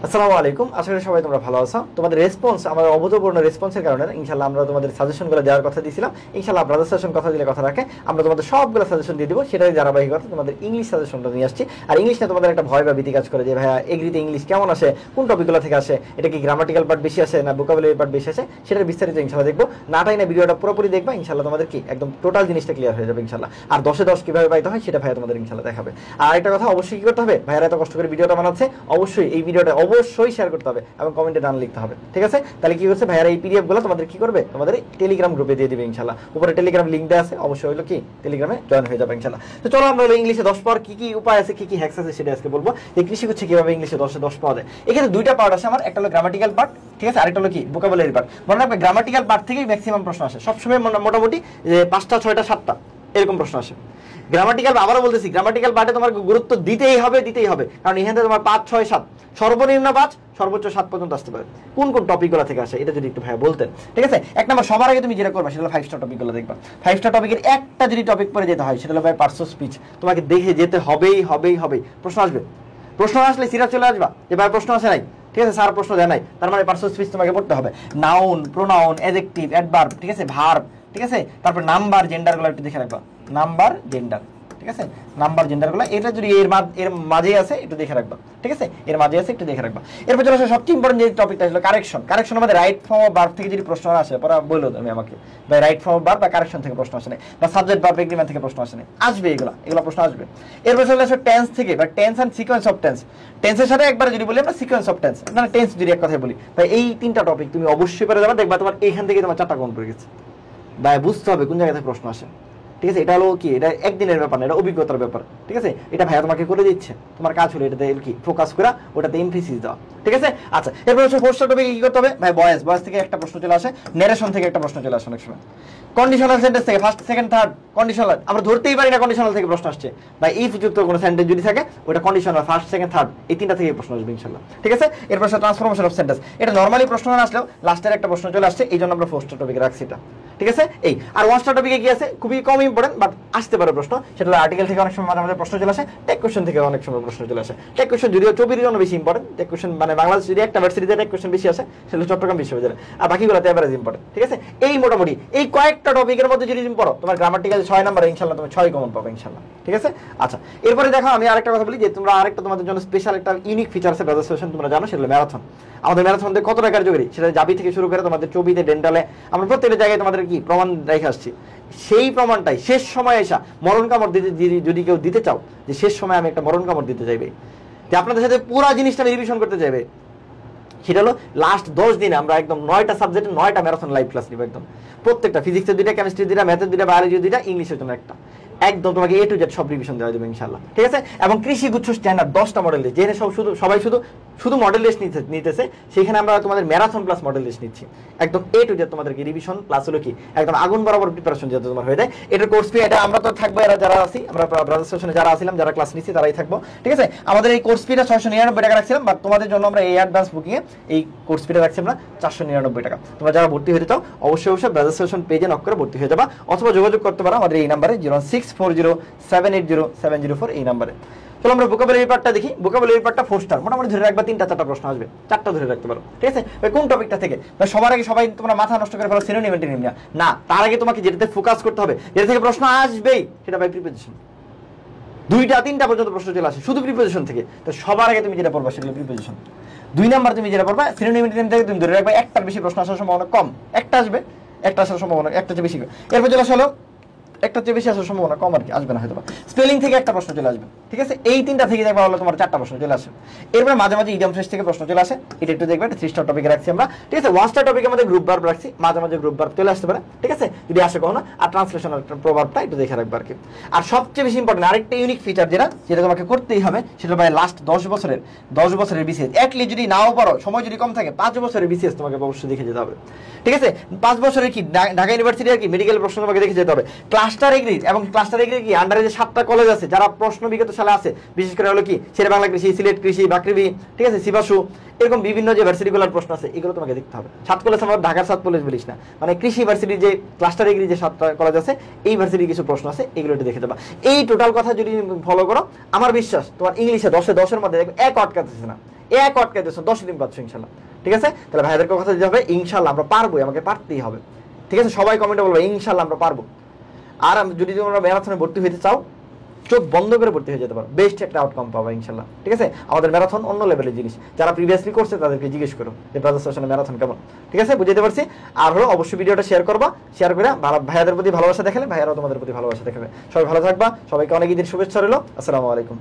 আসসালামু আলাইকুম, আশা করি সবাই তোমরা ভালো আছো। তোমাদের রেসপন্স, আমাদের অভূতপূর্ণ রেসপন্সের কারণে ইনশাআল্লাহ আমরা তোমাদের সাজেশনগুলো দেওয়ার কথা দিয়েছিলাম। ইনশাআল্লাহ ব্রাদার সাজেশন কথা দিলে কথা রাখে, আমরা তোমাদের সবগুলো সাজেশন দিয়ে দিব। সেটাই ধারাবাহিকতা তোমাদের ইংলিশ সাজেশনটা নিয়ে আসছি। আর ইংলিশ নিয়ে তোমাদের একটা ভয় বা ভীতি কাজ করে যে ভাইয়া এগ্রিতে ইংলিশ কেমন আসে, কোন টপিকগুলো থেকে আসে, এটা কি গ্রামাটিক্যাল পার্ট বেশি আসে না ভোকাবুলারি পার্ট বেশি আসে, সেটার বিস্তারিত ইনশাআল্লাহ দেখবো। নাটাই না ভিডিওটা পুরোপুরি দেখবা, ইনশাআল্লাহ তোমাদের কি একদম টোটাল জিনিসটা ক্লিয়ার হয়ে যাবে ইনশাআল্লাহ। আর 10-এ 10 কিভাবে পাইতে হয় সেটা ভাইয়া তোমাদের ইনশাআল্লাহ দেখাবে। আর একটা কথা অবশ্যই কি করতে হবে, ভাইয়ারা এত কষ্ট করে ভিডিওটা বানাচ্ছে, অবশ্যই এই ভিডিওটা অবশ্যই শেয়ার করতে হবে এবং কমেন্টে ডান লিখতে হবে, ঠিক আছে? তাহলে কি করছে ভাইয়ারা এই পিডিএফ গুলো তোমাদের কি করবে, তোমাদের টেলিগ্রাম গ্রুপে দিয়ে দিবে ইনশাআল্লাহ। উপরে টেলিগ্রাম লিংক দেওয়া আছে, অবশ্যই হলো কি টেলিগ্রামে জয়েন হয়ে যাবে ইনশাআল্লাহ। তো চলো আমরা হলো ইংলিশে 10 পাওয়ার কি কি উপায় আছে, কি কি হ্যাকস আছে সেটা আজকে বলবো। এই কৃষি হচ্ছে কিভাবে ইংলিশে 10-এ 10 পাওয়া যায়। এখানে দুইটা পার্ট আছে আমার, একটা হলো গ্রামাটিক্যাল পার্ট, ঠিক আছে, আরেকটা হলো কি ভোকাবুলারি পার্ট। মনে রাখবে গ্রামাটিক্যাল পার্ট থেকেই ম্যাক্সিমাম প্রশ্ন আসে সবসময়, মোটামুটি 5টা 6টা 7টা এরকম প্রশ্ন আসে। গ্রামাটিক্যাল, আবারও বলতেছি, গ্রামাটিক্যাল পার্টে তোমার গুরুত্ব দিতেই হবে, কারণ এখান থেকে তোমার 5 6 7 সর্বনিম্ন 5 সর্বোচ্চ 7 পর্যন্ত আসতে পারে। কোন কোন টপিকগুলো থেকে আসে এটা যদি একটু ভাইয়া বলতেন, ঠিক আছে? এক নম্বর সবার আগে তুমি যেটা করবা সেটা হলো 5 স্টার টপিকগুলো দেখবা। 5 স্টার টপিকের একটা যদি টপিক পরে যেতে হয় সেটা হলো ভাই পার্টস অফ স্পিচ। তোমাকে দেখে যেতে হবেই। প্রশ্ন আসবে, প্রশ্ন আসলে সিরিয়াস চলে আসবা যে ভাই প্রশ্ন আসে নাই, ঠিক আছে, স্যার প্রশ্ন দেয় নাই, তার মানে পার্টস অফ স্পিচ তোমাকে পড়তে হবে। নাউন, প্রোনাউন, অ্যাডজেক্টিভ, অ্যাডভার্ব, ঠিক আছে, ভার্ব, ঠিক আছে, তারপর নাম্বার, জেন্ডারগুলো একটু দেখে রাখবা। নাম্বার, জেন্ডার, ঠিক আছে, নাম্বার জেন্ডারগুলো এটা যদি এর মাঝে আছে একটু দেখে রাখবা, ঠিক আছে, এর মাঝে আছে একটু দেখে রাখবা। এরপর চলে আসে সবচেয়ে ইম্পর্টেন্ট যে টপিকটা ছিল কারেকশন। কারেকশন আমাদের রাইট ফর্ম অফ ভার্ব থেকে যদি প্রশ্ন আসে, পরে বললো তুমি আমাকে ভাই রাইট ফর্ম অফ ভার্ব বা কারেকশন থেকে প্রশ্ন আসে না, বা সাবজেক্ট ভার্ব এগ্রিমেন্ট থেকে প্রশ্ন আসে না, আসবে এগুলো প্রশ্ন আসবে। এরপর চলে আসে টেন্স থেকে, বা tense and sequence of tense. টেন্সের সাথে একবারে যদি বলি আমরা সিকোয়েন্স অফ টেন্স, মানে টেন্স যদি এক কথায় বলি, তাই এই 3টা টপিক তুমি অবশ্যই পেরে যাবে। দেখবা তোমার এইখান থেকে তোমার 4টা কোন পড়ে গেছে। ভাই বুঝতে হবে কোন জায়গা থেকে প্রশ্ন আসে, ঠিক আছে? এটা হলো কি, এটা একদিনের ব্যাপার না, এটা অভিজ্ঞতার ব্যাপার, ঠিক আছে? এটা ভাইয়া তোমাকে করে দিচ্ছে, তোমার কাজ হলো এটাতে কি ফোকাস করা, ওটাতে এমফেসিস দেওয়া, ঠিক আছে? আচ্ছা, এরপর হচ্ছে ফোর্থ টপিকে কি করতে হবে ভাই, ভয়েস থেকে একটা প্রশ্ন চলে আসে, ন্যারেশন থেকে একটা প্রশ্ন চলে আসে অনেক সময়, কন্ডিশনাল সেন্টেন্স থেকে ফার্স্ট সেকেন্ড থার্ড কন্ডিশনাল আমরা ধরতেই পারি না কন্ডিশনাল থেকে প্রশ্ন আসছে। ভাই ইফ যুক্ত কোনো সেন্টেন্স যদি থাকে ওটা কন্ডিশনাল, ফার্স্ট সেকেন্ড থার্ড এই 3টা থেকে প্রশ্ন আসবে ইনশাআল্লাহ, ঠিক আছে? এরপর ট্রান্সফরমেশন অফ সেন্টেন্স, এটা নরমালি প্রশ্ন না আসলেও লাস্টের একটা প্রশ্ন চলে আসছে, এই জন্য আমরা ফোর্থ টপিকে রাখছি এটা, ঠিক আছে? এই আর ওয়ান স্টার টপিকে কি আছে, খুবই কম ইম্পর্টেন্ট বাট আসতে পারে প্রশ্ন, সেটা হলো আর্টিকেল থেকে অনেক সময় মাঝে প্রশ্ন চলে আসে, টেক কোশ্চেন থেকে অনেক সময় প্রশ্ন চলে আসে। টেক কোশ্চেন যদিও চবির জন্য বেশি ইম্পর্টেন্ট, টেক কোশ্চেন মানে বাংলাদেশ যদি একটা ভার্সিটিতে টেক কোশ্চেন বেশি আসে সেটা চট্টগ্রাম বিশ্ববিদ্যালয়, আর বাকিগুলোতে এভারেজ ইম্পর্টেন্ট, ঠিক আছে? এই মোটামুটি এই কয়েকটা টপিকের মধ্যে যদি পড়ো তোমার গ্রামাটিক্যাল 6 নম্বরে ইনশাআল্লাহ তুমি 6 কমন পাবে ইনশাআল্লাহ, ঠিক আছে? আচ্ছা, এরপরে দেখো আমি আরেকটা কথা বলি যে তোমরা আরেকটা তোমাদের জন্য স্পেশাল একটা ইউনিক ফিচার আছে ব্রাদার সেশন, তোমরা জানো সেটা হলো ম্যারাথন। আমাদের ম্যারাথনতে কত টাকার জরুরি, সেটা জাবি থেকে শুরু করে তোমাদের চবিতে, ডেন্টালে, আমরা প্রত্যেকটা জায়গায় তোমাদের কি প্রমাণ রেখে আসছি। সেই প্রমাণটাই শেষ সময় এসা মরণ কামড় দিতে যদি কেউ দিতে চাও, যে শেষ সময় আমি একটা মরণ কামড় দিতে চাইবে, যে আপনাদের সাথে পুরো জিনিসটা আমি রিভিশন করতে চাইবে, সেটা হলো লাস্ট 10 দিনে আমরা একদম 9টা সাবজেক্টে 9টা ম্যারাথন লাইভ ক্লাস নিব। একদম প্রত্যেকটা ফিজিক্সের 2টা, কেমিস্ট্রি 2টা, ম্যাথের 2টা, বায়োলজি 2টা, ইংলিশের জন্য একটা, একদম তোমাকে A to Z সব রিভিশন দেওয়া যাবে ইনশাআল্লাহ, ঠিক আছে? এবং কৃষি গুচ্ছ স্ট্যান্ডার্ড 10টা মডেল লিস্ট, যেখানে সবাই শুধু মডেল লিস্ট নিতেছে, সেখানে আমরা তোমাদের ম্যারাথন প্লাস মডেল লিস্ট নিচ্ছি, একদম A to Z তোমাদেরকে রিভিশন প্লাস হলো কি একদম আগুন বরাবর প্রিপারেশন যাতে তোমার হয়ে যায়। এটার কোর্স ফি, এটা আমরা তো থাকবো, এরা যারা আছি আমরা ব্রাদার সেশনে যারা আছিলাম, যারা ক্লাস নিচ্ছি তারাই থাকবো, ঠিক আছে? আমাদের এই কোর্স ফিটা 699 টাকা রাখছিলাম, বাট তোমাদের জন্য আমরা এই অ্যাডভান্স বুকিং এ এই কোর্স ফিটা রাখছি আমরা 499 টাকা। তোমরা যারা ভর্তি হতে চাও অবশ্যই ব্রাদার সেশন পেজে নক করে ভর্তি হয়ে যাবা, অথবা যোগাযোগ করতে পারো আমাদের এই নাম্বারে 06407807004 এই নাম্বারে। চলো আমরা ভোকাবুলারি পার্টটা দেখি। ভোকাবুলারি পার্টটা 4 স্টার, মোটামুটি ধরে রাখবা 3টা 4টা প্রশ্ন আসবে, 4টা ধরে রাখতে পারো, ঠিক আছে? কোন টপিকটা থেকে সবার আগে সবাই তোমরা মাথা নষ্ট করে ফেলো সিনোনিম অ্যান্টোনিম না, তার আগে তোমাকে যেটাতে ফোকাস করতে হবে, যেটা থেকে প্রশ্ন আসবেই সেটা বাই প্রিপোজিশন। 2টা 3টা পর্যন্ত প্রশ্ন চলে আসে শুধু প্রিপোজিশন থেকে, তো সবার আগে তুমি যেটা পড়বা সেটা প্রিপোজিশন। 2 নাম্বার তুমি যেটা পড়বা সিনোনিম অ্যান্টোনিম থেকে তুমি ধরে রাখবা একটার বেশি প্রশ্ন আসার সম্ভাবনা কম, একটা আসবে, একটা আসার সম্ভাবনা একটা চেয়ে বেশি। এরপর চলে আসলো একটা চেয়ে বেশি আসার সম্ভাবনা কম আর কি, আসবে না হয়তো। স্পেলিং থেকে একটা প্রশ্ন চলে আসবে, ঠিক আছে? এই 3টা থেকে দেখবা হলো তোমার 4টা প্রশ্ন চলে আসে। এরপর মাঝে ইডিয়ম ফ্রেজ থেকে প্রশ্ন চলে আসে, এটা একটু দেখবে, 3 স্টার টপিকে রাখছি আমরা, ঠিক আছে? 1 স্টার টপিকে আমাদের গ্রুপ ভার্ব রাখছি, মাঝে গ্রুপ ভার্ব চলে আসতে পারে, ঠিক আছে? যদি আসে কখনো, আর ট্রান্সলেশন আর প্রভাবটা একটু দেখে রাখবে আর কি। আর সবচেয়ে বেশি ইম্পর্টেন্ট আরেকটা ইউনিক ফিচার যেটা তোমাকে করতেই হবে, সেটা ভাই লাস্ট 10 বছরের বিসিএস, অ্যাটলিস্ট যদি নাও পারো, সময় যদি কম থাকে 5 বছরের বিসিএস তোমাকে অবশ্যই দেখে যেতে হবে, ঠিক আছে? 5 বছরের কি ঢাকা ইউনিভার্সিটি আর কি মেডিকেল প্রশ্ন তোমাকে দেখে যেতে হবে। ক্লাস ক্লাস্টার এগ্রি, এবং ক্লাস্টার এগ্রি কি আন্ডারে যে 7টা কলেজ আছে যারা প্রশ্ন বিগত সালে আছে, বিশেষ করে হলো কি শেরে বাংলা কৃষি, সিলেট কৃষি, বাকৃবি, ঠিক আছে, সিবাসু, এরকম বিভিন্ন যে ভার্সিটিগুলোর প্রশ্ন আছে এগুলো তোমাকে দেখতে হবে। 7 কলেজ আমরা ঢাকার 7 কলেজ বলিস না, মানে কৃষি ভার্সিটির যে ক্লাস্টার এগ্রি যে 7টা কলেজ আছে এই ভার্সিটির কিছু প্রশ্ন আছে, এগুলো একটু দেখে দেবা। এই টোটাল কথা যদি ফলো করো, আমার বিশ্বাস তোমার ইংলিশে 10-এ 10-এর মধ্যে এক আটকাতেছে না, এক আটকাতেছে 10 দিন পাচ্ছ ইনশাল্লাহ। ঠিক আছে, তাহলে ভাইয়াদেরকে কথা দিতে হবে ইনশাল্লাহ আমরা পারবো, আমাকে পারতেই হবে। ঠিক আছে, সবাই কমেন্টে বলবো ইনশাল্লাহ আমরা পারবো। আর যদি তোমরা ম্যারাথনে ভর্তি হতে চাও, চোখ বন্ধ করে ভর্তি হয়ে যেতে পারো, বেস্ট একটা আউটকাম পাবো ইনশাল্লাহ। ঠিক আছে, আমাদের ম্যারাথন অন্য লেভেলের জিনিস, যারা প্রিভিয়াসলি করছে তাদেরকে জিজ্ঞেস করো যে ব্রাদার্স ফ্যাশনের ম্যারাথন কেমন। ঠিক আছে, বুঝতে পারছি। আর হলো অবশ্যই ভিডিওটা শেয়ার করবা, শেয়ার করে ভাইয়াদের প্রতি ভালোবাসা দেখালে ভাইয়ারাও তোমাদের প্রতি ভালোবাসা দেখাবে। সবাই ভালো থাকবা, সবাইকে অনেক ঈদের শুভেচ্ছা রইল। আসসালামু আলাইকুম।